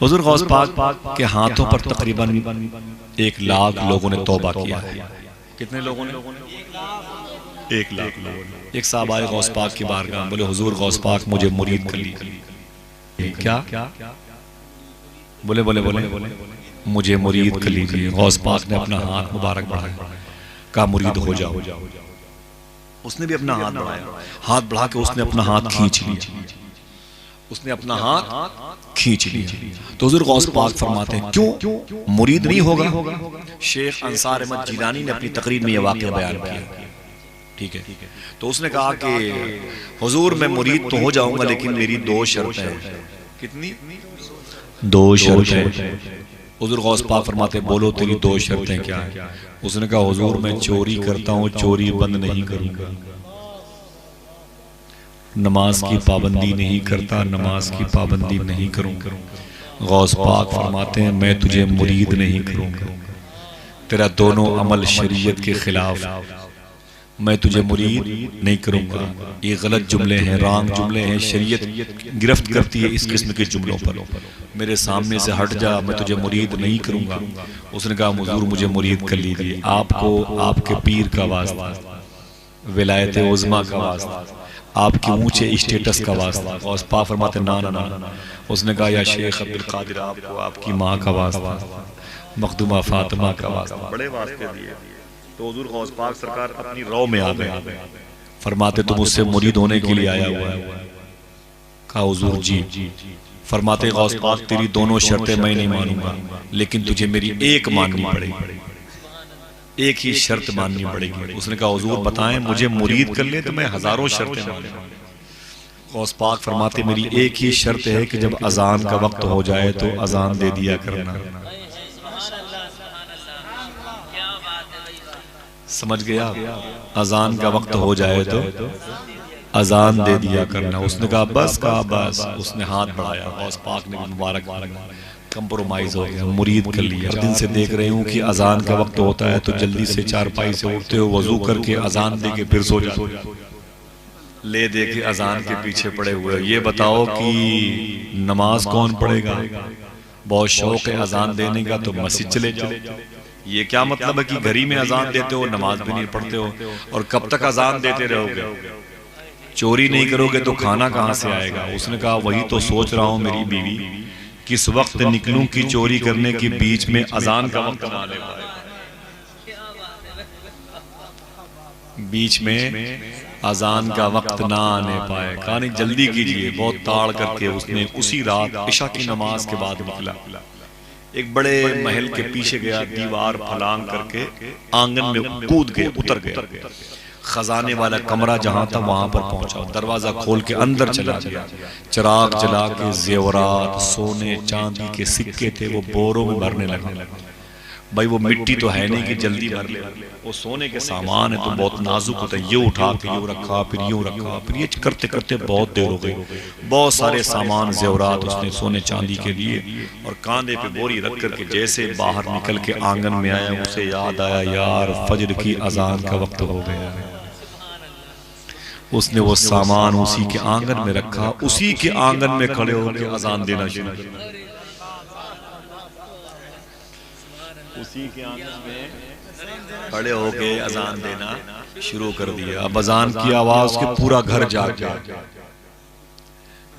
हुजूर गौस पाक के हाथों पर तकरीबन 1 लाख लोगों ने तौबा किया है। कितने लोगों ने? 1 लाख लोगों ने। एक साहब आए गौस पाक की बारगाह, बोले हुजूर गौस पाक मुझे मुरीद कर लीजिए। क्या? बोले बोले बोले मुझे मुरीद कर लीजिए। गौस पाक ने अपना हाथ मुबारक बढ़ाया, कहा मुरीद हो जाओ। उसने भी अपना हाथ बढ़ाया, हाथ बढ़ा के उसने अपना हाथ खींच लिया, उसने अपना हाथ खींच लिया। तो हुजूर गौस पाक फरमाते हैं क्यों मुरीद नहीं होगा? शेख अंसार अहमद जिलानी ने अपनी तकरीर में यह वाक़या बयान किया। ठीक है, तो उसने कहा कि हुजूर मैं मुरीद तो हो जाऊंगा लेकिन मेरी 2 शर्तें हैं। कितनी? 2 शर्तें। हुजूर गौस पाक फरमाते बोलो तेरी 2 शर्तें क्या है? उसने कहा हुजूर मैं चोरी करता हूँ, चोरी बंद नहीं करूंगा। नमाज की पाबंदी नहीं करता, नमाज की पाबंदी नहीं करूंगा। गौस पाक फरमाते हैं मैं तुझे मुरीद नहीं करूंगा, तेरा दोनों अमल शरीयत के खिलाफ, मैं तुझे मुरीद नहीं करूंगा। ये गलत जुमले हैं, रॉन्ग जुमले हैं, शरीयत गिरफ्त करती है इस किस्म के जुमलों पर। मेरे सामने से हट जा, मैं तुझे मुरीद नहीं करूंगा। उसने कहा हुजूर मुझे मुरीद कर लीजिए, आपको आपके पीर का वास्ता, विलायत उज़्मा का वास्ता, आपके ऊंचे स्टेटस का वास्ता। और पाक फरमाते ना ना ना। उसने कहा या शेख अब्दुल कादिर आपको आपकी माँ का वास्ता, मखदूमा फातिमा का वास्ता, बड़े वास्ते दिए। तो हुजूर गौस पाक सरकार अपनी रौ में आ गए, फरमाते तुम मुझसे मुरीद होने के लिए आया हुआ है? कहा हुजूर जी। फरमाते गौस पाक तेरी दोनों शर्तें मैं नहीं मानूंगा, लेकिन तुझे मेरी एक माननी पड़ेगी, एक ही शर्त माननी पड़ेगी। उसने कहा हुजूर बताएं, मुझे मुरीद कर ले तो मैं हजारों शर्तें मानूंगा। गौस पाक फरमाते मेरी एक ही शर्त है कि जब अजान का वक्त हो जाए तो अजान दे दिया करना। समझ गया? अजान का वक्त हो जाए तो अजान दे दिया करना। उसने कहा बस, कहा बस। उसने हाथ बढ़ाया, गौस पाक ने मुबारक कंप्रोमाइज हो गया, मुरीद कर लिया। दिन से देख रहे हूँ कि अजान का वक्त होता है तो जल्दी से चारपाई से उठते हो, वजू करके अजान दे के फिर सो जाते हो, ले दे के अजान के पीछे पड़े हुए। ये बताओ कि नमाज कौन पढ़ेगा? बहुत शौक है अजान देने का तो मस्जिद चले जाओ। ये क्या मतलब है कि घर ही में अजान देते हो, नमाज भी नहीं पढ़ते हो, और कब तक अजान देते रहोगे? चोरी नहीं करोगे तो खाना कहाँ से आएगा? उसने कहा वही तो सोच रहा हूँ मेरी बीवी, किस वक्त निकलूं कि चोरी करने के बीच में अजान का वक्त ना ले पाए, बीच में अजान का वक्त ना आने पाए। कहा नहीं जल्दी कीजिए। बहुत ताड़ करके उसने उसी रात इशा की नमाज के बाद निकला, एक बड़े महल के पीछे गया, दीवार फलांग करके आंगन में कूद गए, उतर गया। खजाने वाला कमरा जहां था वहां पर पहुंचा, दरवाजा खोल के अंदर चला गया। चिराग जला के जेवरात, सोने चांदी के सिक्के थे वो बोरों में भरने लगा। भाई वो मिट्टी तो है नहीं कि जल्दी भर ले, वो सोने के सामान है तो बहुत नाजुक होता है। ये उठा के यूं रखा, फिर यूं रखा, फिर ये करते करते बहुत देर हो गई। बहुत सारे सामान जेवरात उसने सोने चांदी के लिए, और कांधे पे बोरी रख करके जैसे बाहर निकल के आंगन में आया, उसे याद आया यार फजर की अजान का वक्त हो गया। उसने वो सामान उसी के आंगन में रखा, उसी के आंगन में खड़े होकर अजान देना शुरू किया। उसी के आंगन में खड़े होके अजान देना शुरू कर दिया। अब अजान की आवाज के पूरा घर जाग गया।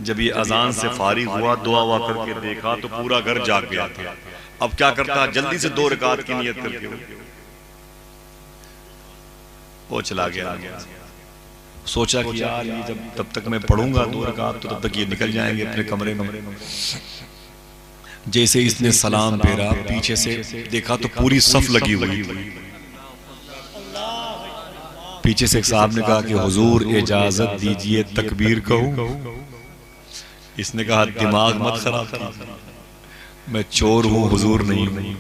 जब ये अजान से फारिग हुआ, दुआ हुआ करके देखा तो पूरा घर जाग गया था। अब क्या करता, जल्दी से 2 रकात की नियत करके वो चला गया। सोचा कि यार ये तब तक मैं पढ़ूंगा 2 रकात तो तब तक ये निकल जाएंगे अपने कमरे में। जैसे इसने सलाम फेरा, पीछे से देखा तो पूरी सफ लगी हुई थी। पीछे से एक साहब ने कहा कि हुजूर इजाजत दीजिए तकबीर कहूं। इसने कहा दिमाग मत खराब कीजिए, मैं चोर हूं, हुजूर नहीं हूं।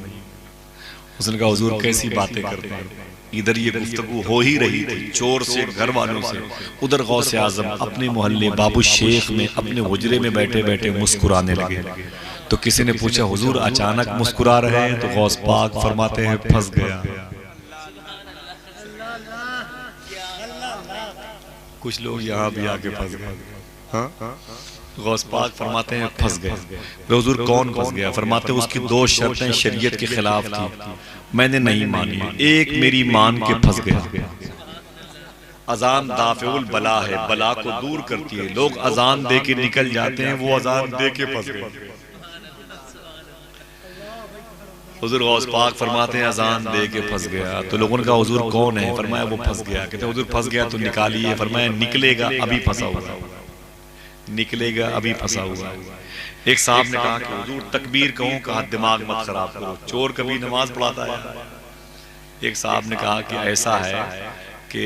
उसने कहा हुजूर कैसी बातें करते हैं? इधर ये गुफ्तगू हो ही रही थी, चोर से, घर वालों से। उधर गौसे आजम अपने मोहल्ले बाबू शेख में अपने हुजरे में बैठे बैठे मुस्कुराने लगे। तो किसी ने पूछा हुजूर अचानक मुस्कुरा रहे हैं? तो गौस पाक फरमाते हैं फंस गया। कुछ लोग यहाँ भी आके फंस गए। हाँ? गौस पाक फरमाते हैं फंस गए। हुजूर कौन फंस गया? फरमाते हैं उसकी दो शर्तें शरीयत के खिलाफ थी, मैंने नहीं मानी। एक मेरी मान के फंस गया। अजान दाफिउल बला है, बला को दूर करती है। लोग अजान दे के निकल जाते हैं, वो अजान दे के फंस गए। हुजूर गौस पाक फरमाते हैं अजान दे के फंस गया। तो लोगों ने कहा हुजूर कौन है? फरमाया वो फंस गया। कहते हुजूर फंस गया तो निकालिए। फरमाया निकलेगा अभी फंसा हुआ, निकलेगा अभी फंसा हुआ। एक साहब ने कहा कि हुजूर तकबीर कहूं, कहा दिमाग मत खराब करो, चोर कभी नमाज पढ़ाता है। एक साहब ने कहा कि ऐसा है कि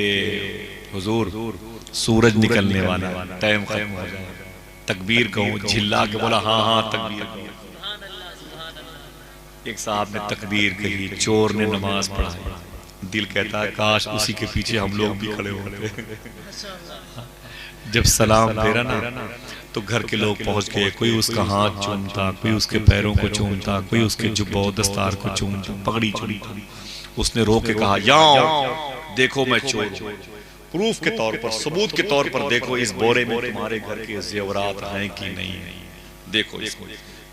हुजूर सूरज निकलने वाला, टाइम खत्म हो जाए, तकबीर कहूं? झिल्ला के बोला हाँ हाँ तकबीर। एक साहब ने तकबीर कही, चोर ने नमाज पढ़ाई। दिल कहता है काश उसी के पीछे हम लोग भी खड़े होते। जब सलाम दे रहा ना तो घर के लोग पहुंच गए। कोई उसका हाथ चूमता, कोई उसके पैरों को चूमता, कोई उसके जुब्बा दस्तार को चूमता, पगड़ी चूमता। उसने रो के कहा याओ देखो मैं चोर हूं, प्रूफ के तौर पर, सबूत के तौर पर देखो इस बोरे में तुम्हारे घर के जेवरात हैं कि नहीं है। देखो इसको,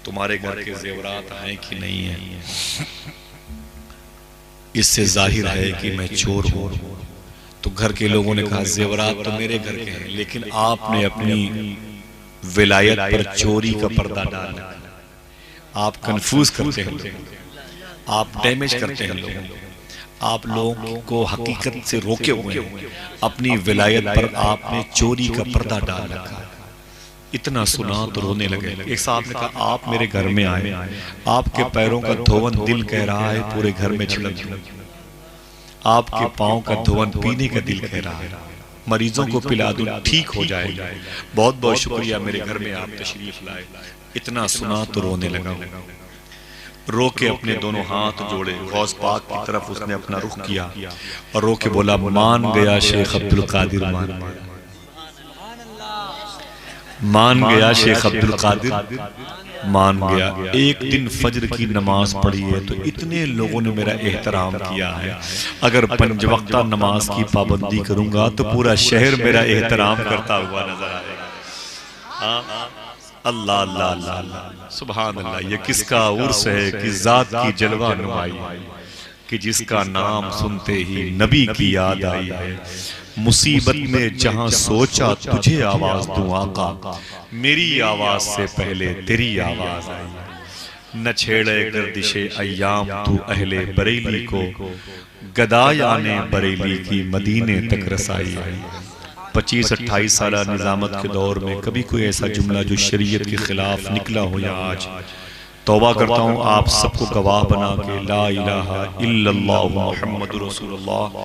तुम्हारे घर के जेवरात हैं कि नहीं है। इससे जाहिर है कि मैं चोर हूं। तो घर के लोगों ने कहा जेवरात तो मेरे घर के हैं, लेकिन आपने अपनी विलायत पर चोरी का पर्दा डाला। आप कंफ्यूज करते हैं, आप डैमेज करते हैं लोगों को, आप लोगों को हकीकत से रोके हुए हैं। अपनी विलायत पर आपने चोरी का पर्दा डाल रखा। इतना सुना तो रोने लगे। एक साहब ने कहा आप मेरे घर में आए, आपके पैरों का धोवन दिल कह रहा है पूरे घर में छिड़क दूं, आपके पांव का धोवन पीने का दिल कह रहा है, मरीजों को पिला दूं ठीक हो जाएगा। बहुत बहुत शुक्रिया मेरे घर में आप तशरीफ लाए। इतना सुना तो रोने लगा। रो के अपने दोनों हाथ जोड़े, गौस पाक की तरफ उसने अपना रुख किया और रो के बोला मान गया शेख अब्दुल कादिर, मान गया शेख अब्दुल कादिर, मान गया। एक दिन फजर की नमाज पढ़ी है तो इतने लोगों ने मेरा एहतराम किया है। अगर पंज वक्ता नमाज की पाबंदी करूंगा तो पूरा शहर मेरा एहतराम करता हुआ नजर आएगा। अल्लाह अल्लाह अल्लाह सुभान अल्लाह। ये किसका उर्स है कि जात की जलवा नुमाई, कि जिसका नाम सुनते ही नबी की याद आई है। मुसीबत में जहां सोचा तुझे आवाज दूं आका, मेरी आवाज से पहले तेरी आवाज आई। न छेड़े गर्दिशे अय्याम तू अहले बरेली को, गदायाने बरेली की मदीने तक रसाई है। 25-28 साल निजामत के दौर में कभी कोई ऐसा जुमला जो शरीयत के खिलाफ निकला हो या आज, तौबा करता हूँ आप सबको गवाह बना के ला इलाहा इल्लल्लाह मुहम्मदुर रसूलुल्लाह